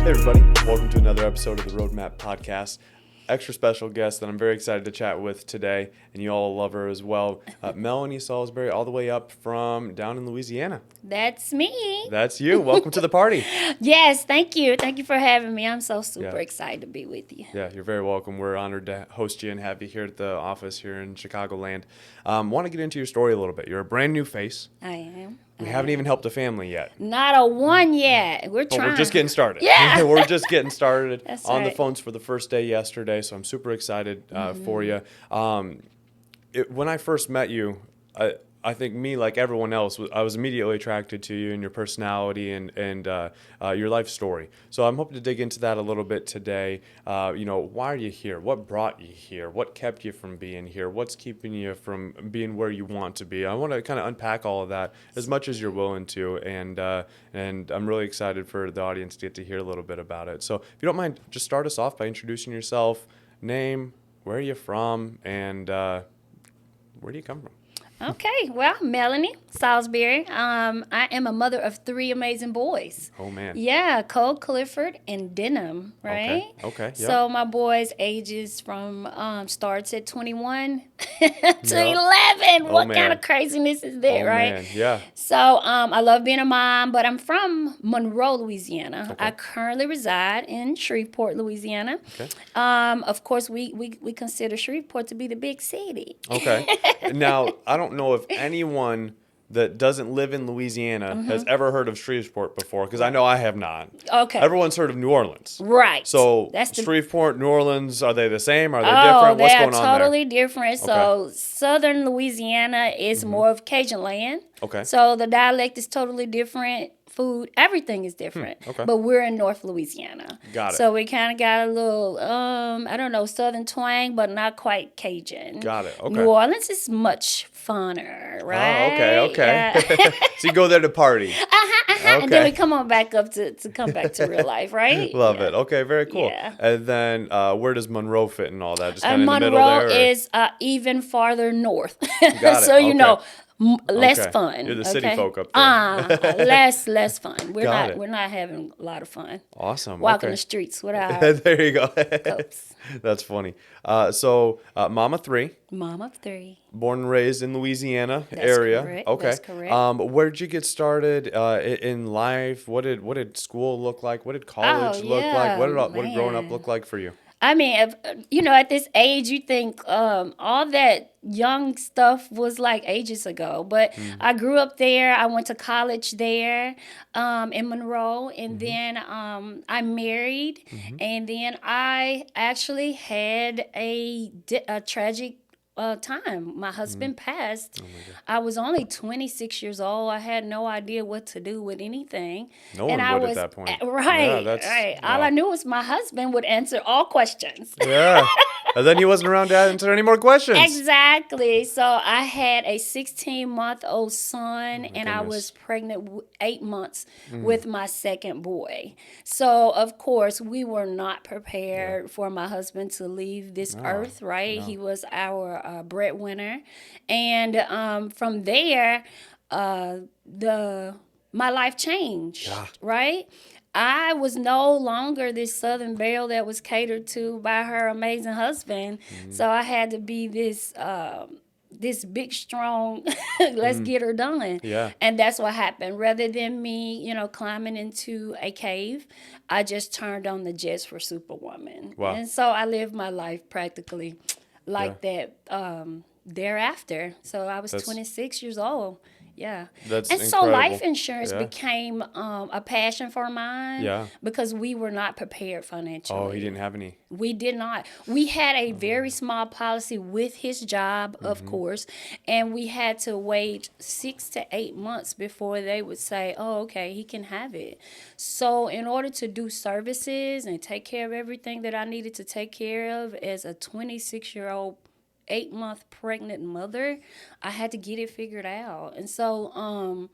Hey everybody, welcome to another episode of the RoadMap podcast. Extra special guest that I'm very excited to chat with today, and you all love her as well. Melonie Salisbury, all the way up from down in Louisiana. That's me. That's you. Welcome to the party. Yes, thank you. Thank you for having me. I'm so super excited to be with you. Yeah, you're very welcome. We're honored to host you and have you here at the office here in Chicagoland. Want to get into your story a little bit. You're a brand new face. I am. We haven't even helped a family yet. Not a one yet. We're trying. We're just getting started. Yeah. We're just getting started. That's on the right. phones for the first day yesterday, so I'm super excited for you. When I first met you, I think me, like everyone else, I was immediately attracted to you and your personality and your life story. So I'm hoping to dig into that a little bit today. Why are you here? What brought you here? What kept you from being here? What's keeping you from being where you want to be? I want to kind of unpack all of that as much as you're willing to, and I'm really excited for the audience to get to hear a little bit about it. So if you don't mind, just start us off by introducing yourself, name, where are you from, and where do you come from? Okay, well, Melonie Salisbury. I am a mother of three amazing boys. Oh, man. Yeah, Cole, Clifford, and Denham, right? Okay. Yep. So my boys' ages from starts at 21 to 11. What man. kind of craziness is that, right? Man. Yeah. So I love being a mom, but I'm from Monroe, Louisiana. Okay. I currently reside in Shreveport, Louisiana. Okay. Of course, we consider Shreveport to be the big city. Okay. Now, I don't know if anyone that doesn't live in Louisiana has ever heard of Shreveport before, because I know I have not. Okay. Everyone's heard of New Orleans. Right. So That's the Shreveport, New Orleans, are they the same? Are they different? What's going on they're totally different. So Okay. southern Louisiana is more of Cajun land. Okay. So the dialect is totally different. Food, everything is different. Okay. But we're in North Louisiana. Got it. So we kind of got a little, southern twang, but not quite Cajun. Got it. Okay. New Orleans is much funner, right? Oh, okay. Yeah. So you go there to party. And then we come on back up to come back to real life, right? Love it. Okay, very cool. Yeah. And then where does Monroe fit in all that? Just kind of in the Monroe middle there? Or? is even farther north. Got it. So, Okay. less Okay. fun. You're the city folk up there. Less fun. Got it. We're not having a lot of fun. Awesome. Walking Okay. the streets with our There you go. copes. That's funny. So, mama three, Mom of three. born and raised in Louisiana That's area. correct. Okay. That's correct. Where did you get started in life? What did school look like? What did college look like? What did growing up man. look like for you? I mean, at this age, you think all that young stuff was like ages ago. But I grew up there. I went to college there in Monroe. And then I married. And then I actually had a tragic time. My husband passed. I was only 26 years old. I had no idea what to do with anything. No and one I would was at that point. right. Yeah, Right. wow. All I knew was my husband would answer all questions. Yeah. And then he wasn't around to answer any more questions. Exactly. So I had a 16-month-old son, and I goodness. was pregnant 8 months with my second boy. So, of course, we were not prepared for my husband to leave this earth, right? He was our breadwinner. And from there, my life changed, right? I was no longer this Southern belle that was catered to by her amazing husband. So I had to be this big, strong, let's get her done. Yeah. And that's what happened. Rather than me, climbing into a cave, I just turned on the jets for Superwoman. Wow. And so I lived my life practically like that thereafter. So I was 26 years old. Yeah. That's and incredible. so life insurance Yeah. became a passion for mine. Yeah. Because we were not prepared financially. Oh, he didn't have any. We did not. We had a very small policy with his job, of course, and we had to wait 6 to 8 months before they would say, oh, okay, he can have it. So in order to do services and take care of everything that I needed to take care of as a 26-year-old 8-month pregnant mother, I had to get it figured out. And so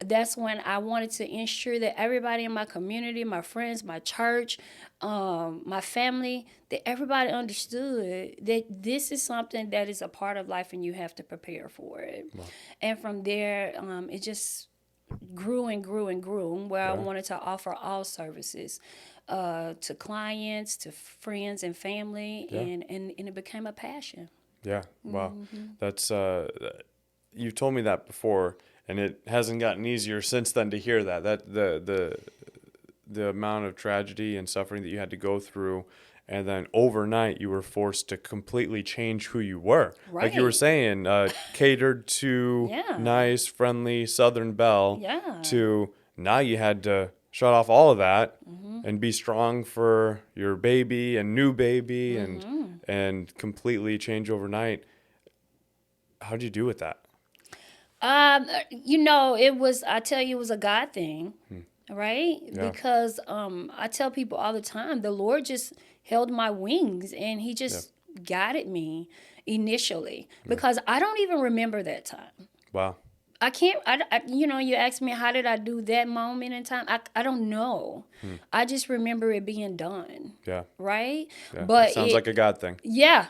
that's when I wanted to ensure that everybody in my community, my friends, my church, my family, that everybody understood that this is something that is a part of life and you have to prepare for it. Wow. And from there, it just grew and grew and grew, where I wanted to offer all services. to clients, to friends and family, and it became a passion. Yeah. Wow. That's you told me that before, and it hasn't gotten easier since then to hear that. That the amount of tragedy and suffering that you had to go through, and then overnight you were forced to completely change who you were. Like you were Right. saying, catered to Yeah. nice, friendly Southern belle, Yeah. to now you had to shut off all of that and be strong for your baby and new baby and completely change overnight. How'd you do with that? I tell you, it was a God thing, right? Yeah. Because I tell people all the time, the Lord just held my wings and He just guided me initially because I don't even remember that time. Wow. I can't, you asked me, how did I do that moment in time? I don't know. I just remember it being done. Yeah. Right? Yeah. But Sounds like a God thing. yeah.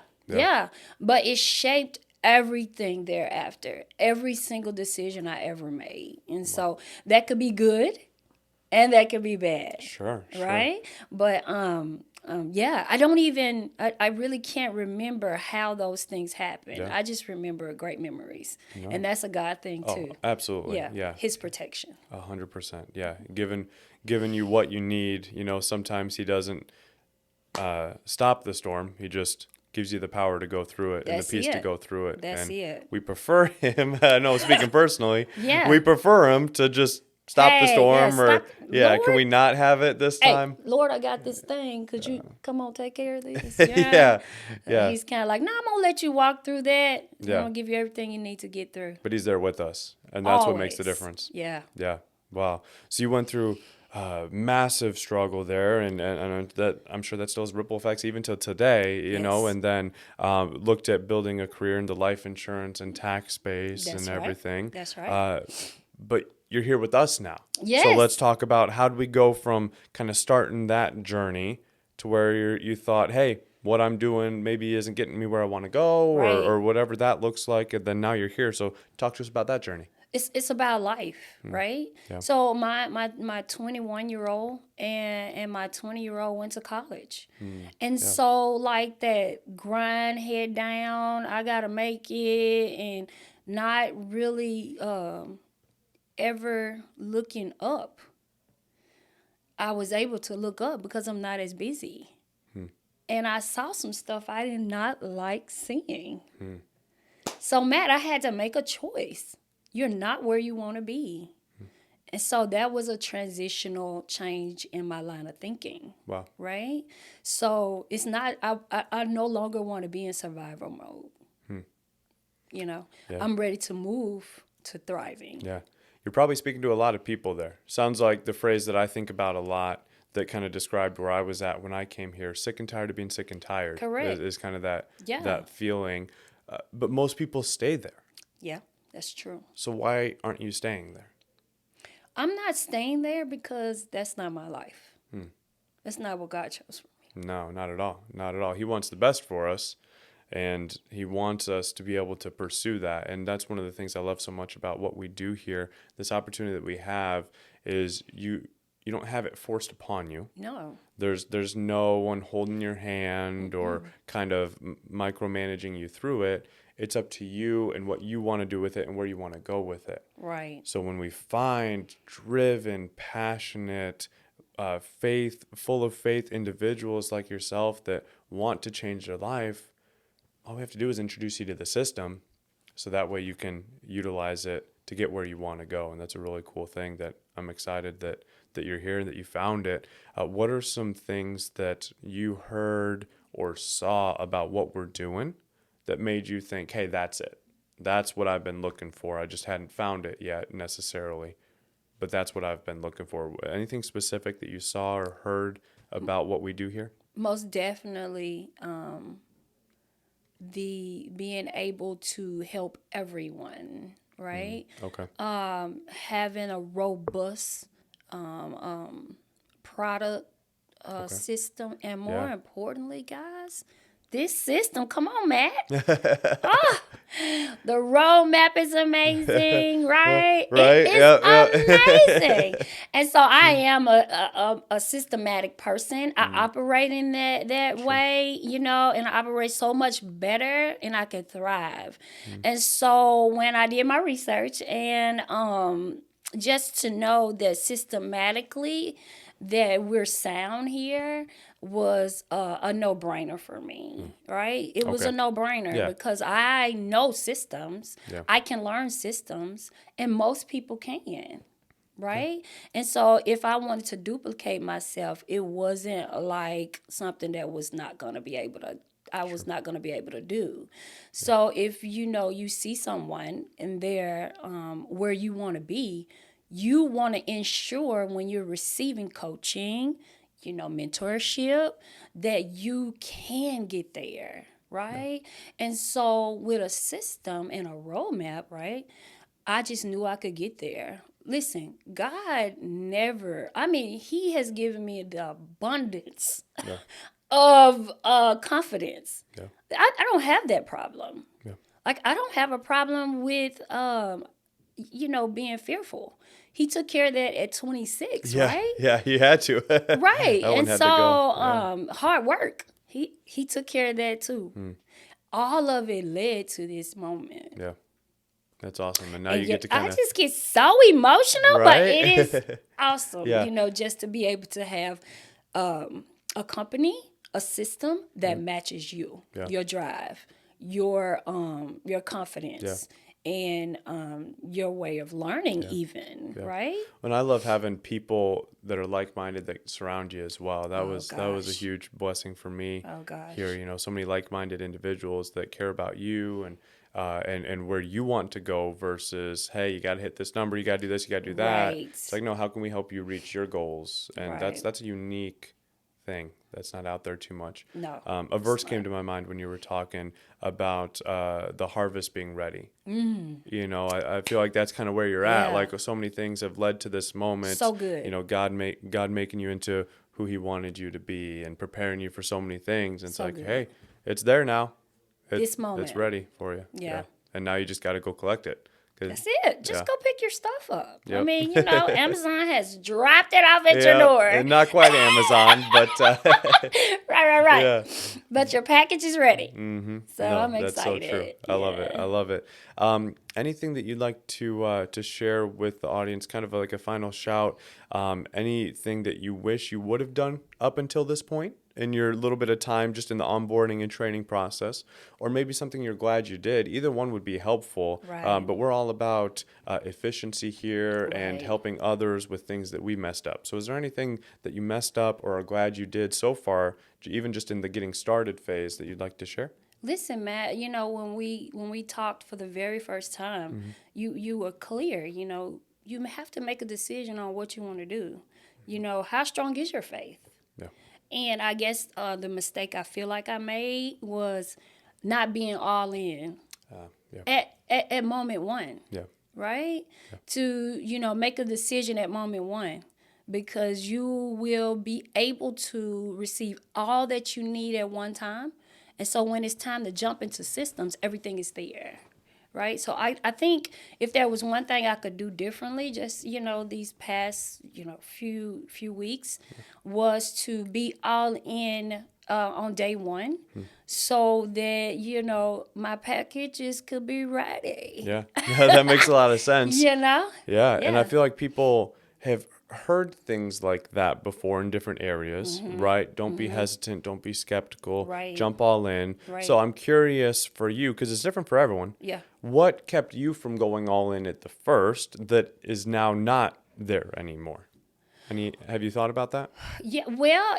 But it shaped everything thereafter, every single decision I ever made. And so that could be good and that could be bad. Sure. Right? But I really can't remember how those things happened. Yeah. I just remember great memories. And that's a God thing too. Absolutely. Yeah. His protection. 100%. Yeah. Given you what you need, sometimes He doesn't stop the storm. He just gives you the power to go through it and the peace to go through it. That's and it. we prefer Him. No, speaking personally, Yeah. we prefer Him to just stop the storm Lord, can we not have it this time? Hey, Lord, I got this thing. Could you come on take care of this? Yeah. He's kind of like, no, I'm going to let you walk through that. Yeah. I'm going to give you everything you need to get through. But He's there with us, and that's what makes the Always. difference. Yeah. Yeah. Wow. So you went through massive struggle there, and that I'm sure that still has ripple effects even till today, you know, and then looked at building a career in the life insurance and tax space and everything. That's right. But you're here with us now. Yes. So let's talk about how do we go from kind of starting that journey to where you thought, hey, what I'm doing maybe isn't getting me where I want to go, or whatever that looks like, and then now you're here. So talk to us about that journey. It's about life, right? Yeah. So my 21-year-old and my 20-year-old went to college. And so like that grind head down, I got to make it, and not really ever looking up. I was able to look up because I'm not as busy. And I saw some stuff I did not like seeing. So, Matt, I had to make a choice. You're not where you want to be. And so that was a transitional change in my line of thinking. Wow. Right? So it's not, I no longer want to be in survival mode. I'm ready to move to thriving. Yeah. You're probably speaking to a lot of people there. Sounds like the phrase that I think about a lot that kind of described where I was at when I came here. Sick and tired of being sick and tired. Correct. Is kind of that feeling. But most people stay there. Yeah, that's true. So why aren't you staying there? I'm not staying there because that's not my life. That's not what God chose for me. No, not at all. Not at all. He wants the best for us, and He wants us to be able to pursue that. And that's one of the things I love so much about what we do here. This opportunity that we have is you don't have it forced upon you. No. There's no one holding your hand or kind of micromanaging you through it. It's up to you and what you want to do with it and where you want to go with it. Right. So when we find driven, passionate, full of faith individuals like yourself that want to change their life, all we have to do is introduce you to the system so that way you can utilize it to get where you want to go. And that's a really cool thing that I'm excited that you're here and that you found it. What are some things that you heard or saw about what we're doing that made you think, hey, that's it? That's what I've been looking for. I just hadn't found it yet necessarily, but that's what I've been looking for. Anything specific that you saw or heard about what we do here? Most definitely the being able to help everyone, right? Okay. Having a robust product system, and more importantly, guys, this system, come on, Matt. Oh, the RoadMap is amazing, right? Right? It Yeah, is amazing. And so I am a systematic person. I operate in that way, and I operate so much better and I can thrive. And so when I did my research and just to know that systematically that we're sound here was a no-brainer for me, right? It was Okay. a no-brainer Yeah. because I know systems. Yeah. I can learn systems, and most people can, right? And so if I wanted to duplicate myself, it wasn't like something that was not going to be able to I was not going to be able to do. So if you see someone and they're where you want to be, you want to ensure when you're receiving coaching, mentorship, that you can get there, right? And so with a system and a roadmap, right? I just knew I could get there. Listen, God He has given me the abundance Yeah. of confidence. Yeah. I don't have that problem. Yeah. Like, I don't have a problem with, being fearful. He took care of that at 26, Yeah. right? Yeah. He had to. Right. That one And had so, to go. Yeah. hard work. He took care of that too. All of it led to this moment. Yeah. That's awesome. And now And you get to I kind of. just get so emotional, but Right? it is awesome, Yeah. just to be able to have a company, a system that matches you, Yeah. your drive, your confidence, and your way of learning, even, right? And I love having people that are like-minded that surround you as well. That was a gosh. huge blessing for me. Oh, gosh. Here, so many like-minded individuals that care about you and where you want to go versus, hey, you got to hit this number, you got to do this, you got to do that. Right. It's like, no, how can we help you reach your goals? And Right. that's a unique thing that's not out there too much. No, A verse came to my mind when you were talking about the harvest being ready. I feel like that's kind of where you're at. Yeah. Like, so many things have led to this moment. So good. God making you into who He wanted you to be and preparing you for so many things. And it's So like, good. hey, it's there now. This moment. It's ready for you. Yeah. And now you just got to go collect it. That's it. Just Yeah. go pick your stuff up. I Yep. mean, Amazon has dropped it off at your door. And not quite Amazon, but Right. yeah. But your package is ready. Mm-hmm. So I'm excited. That's so true. I love it. Anything that you'd like to share with the audience, kind of like a final shout, anything that you wish you would have done up until this point in your little bit of time just in the onboarding and training process, or maybe something you're glad you did. Either one would be helpful. Right. But we're all about efficiency here and Right. helping others with things that we messed up. So is there anything that you messed up or are glad you did so far, even just in the getting started phase, that you'd like to share? Listen, Matt, when we talked for the very first time, you were clear, you have to make a decision on what you want to do. How strong is your faith? Yeah. And I guess the mistake I feel like I made was not being all in Yeah. at moment one, Yeah. right? To, make a decision at moment one, because you will be able to receive all that you need at one time. And so when it's time to jump into systems, everything is there, right? So I think if there was one thing I could do differently, just, these past, few weeks, was to be all in on day one, so that, my packages could be ready. Yeah. That makes a lot of sense. Yeah. And I Yeah. feel like people have heard things like that before in different areas, right? Don't be hesitant. Don't be skeptical. Right. Jump all in. Right. So I'm curious for you, because it's different for everyone. Yeah. What kept you from going all in at the first that is now not there anymore? Have you thought about that? Yeah, well,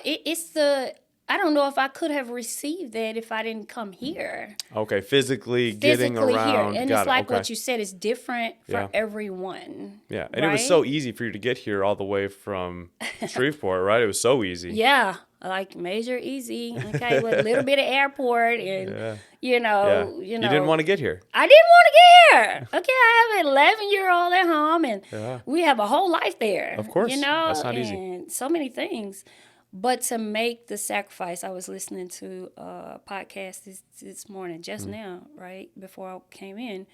I don't know if I could have received that if I didn't come here. Okay, physically getting Physically around. here. And Got it's it. like Okay. what you said, it's different for Yeah. everyone. Yeah, and it was right? so easy for you to get here all the way from Shreveport, right? It was so easy. Yeah, like major easy, okay, with a little bit of airport and, Yeah. you You didn't want to get here. I didn't want to get here. Okay, I have an 11-year-old at home, and Yeah. we have a whole life there. Of course. That's not easy. and so many things. But to make the sacrifice, I was listening to a podcast this morning, just now, right before I came in,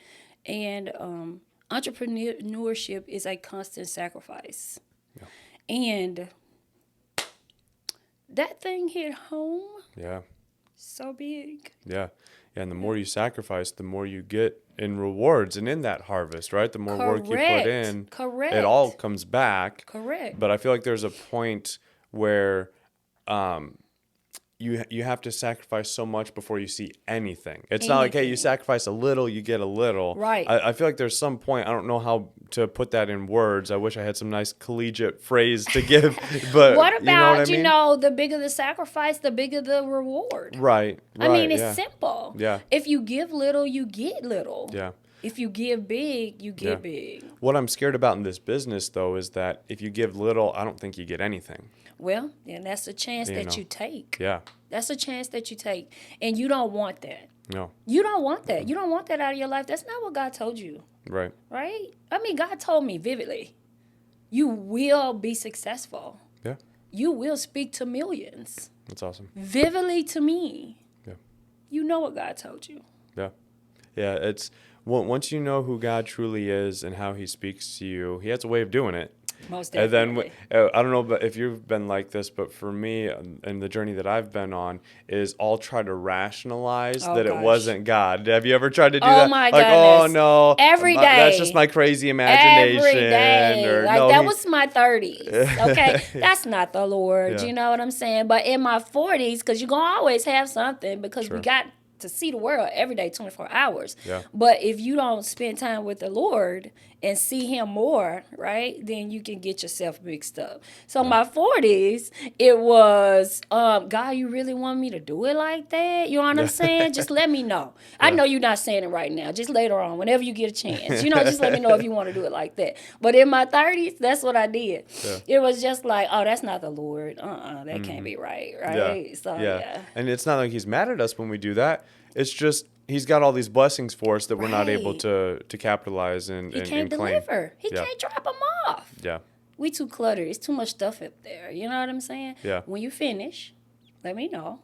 and entrepreneurship is a constant sacrifice, and that thing hit home Yeah. so big. Yeah. Yeah. And the more you sacrifice, the more you get in rewards and in that harvest, right? The more work you put in, Correct. it all comes back. Correct. But I feel like there's a point where you have to sacrifice so much before you see anything. It's not like, hey, you sacrifice a little, you get a little. Right. I feel like there's some point, I don't know how to put that in words. I wish I had some nice collegiate phrase to give. But What about, you know what I mean? the bigger the sacrifice, the bigger the reward? Right. I mean, it's yeah. simple. Yeah. If you give little, you get little. Yeah. If you give big, you get big. What I'm scared about in this business, though, is that if you give little, I don't think you get anything. Well, and that's a chance that you take. Yeah. That's a chance that you take. And you don't want that. No. You don't want that. You don't want that out of your life. That's not what God told you. Right. Right? I mean, God told me vividly, you will be successful. Yeah. You will speak to millions. That's awesome. Vividly to me. Yeah. You know what God told you. Yeah. Yeah. It's once you know who God truly is and how he speaks to you, he has a way of doing it. Most definitely. And then, I don't know if you've been like this, but for me and the journey that I've been on is I'll try to rationalize that it wasn't God. Have you ever tried to do that? Oh, my like, goodness. oh, no. Every day. That's just my crazy imagination. Every day. Or, like, no, that was my 30s. Okay? That's not the Lord. Yeah. You know what I'm saying? But in my 40s, because you're going to always have something because we got to see the world every day, 24 hours. Yeah. But if you don't spend time with the Lord and see him more, right, then you can get yourself mixed up. So my 40s, it was, God, you really want me to do it like that? You know what I'm saying? Just let me know. I know you're not saying it right now. Just later on, whenever you get a chance. Just let me know if you want to do it like that. But in my 30s, that's what I did. Yeah. It was just like, oh, that's not the Lord. That can't be right, right? Yeah. So, yeah. And it's not like he's mad at us when we do that. It's just he's got all these blessings for us that we're not able to capitalize and He can't claim. deliver. He can't drop them off. Yeah. We too cluttered. It's too much stuff up there. You know what I'm saying? Yeah. When you finish, let me know.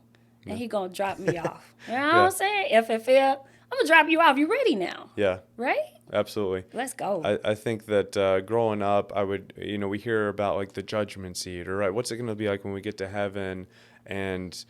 And he going to drop me off. You know what I'm saying? FFL, I'm going to drop you off. You ready now? Yeah. Right? Absolutely. Let's go. I think that growing up, I would, we hear about like the judgment seat, or right, what's it going to be like when we get to heaven? And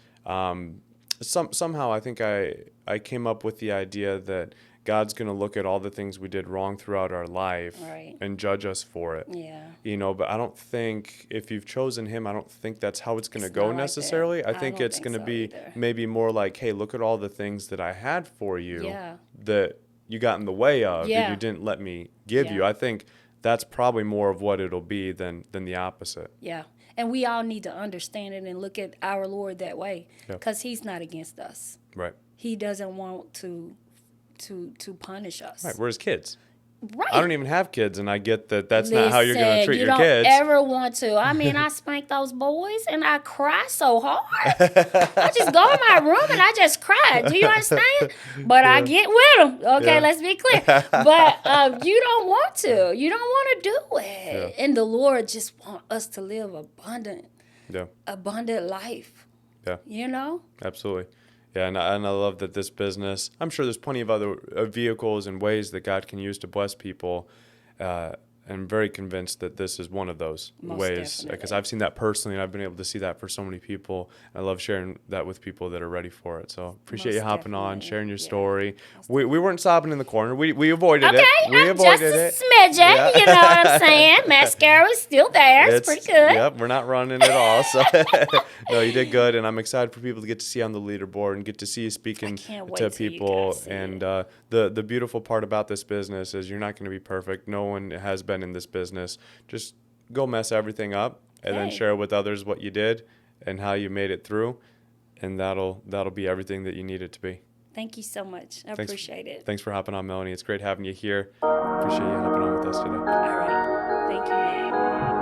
somehow I think I came up with the idea that God's going to look at all the things we did wrong throughout our life and judge us for it. Yeah. But I don't think if you've chosen him, I don't think that's how it's going to go not like necessarily. that. I think it's going to so be either. maybe more like, hey, look at all the things that I had for you Yeah. that you got in the way of Yeah. and you didn't let me give you. I think that's probably more of what it'll be than the opposite. Yeah. And we all need to understand it and look at our Lord that way because he's not against us. Right. He doesn't want to punish us. Right. We're his kids. Right. I don't even have kids, and I get that that's not how you're going to treat your kids. You don't ever want to. I mean, I spank those boys, and I cry so hard. I just go in my room, and I just cry. Do you understand? But I get with them. Okay, let's be clear. But you don't want to. You don't want to do it. And the Lord just wants us to live abundant life. Yeah. You know? Absolutely. Yeah, and I love that this business, I'm sure there's plenty of other vehicles and ways that God can use to bless people. I'm very convinced that this is one of those ways, because I've seen that personally, and I've been able to see that for so many people. I love sharing that with people that are ready for it. So appreciate you hopping on, sharing your story. We weren't sobbing in the corner. We avoided it. We avoided it. Just a smidgen, you know what I'm saying? Mascara is still there. It's pretty good. Yep, we're not running at all. So no, you did good, and I'm excited for people to get to see you on the leaderboard and get to see you speaking to people. And the beautiful part about this business is you're not going to be perfect. No one has been in this business. Just go mess everything up and then share with others what you did and how you made it through, and that'll be everything that you need it to be. Thank you so much. I appreciate it. Thanks for hopping on, Melonie. It's great having you here. Appreciate you hopping on with us today. All right. Thank you, man.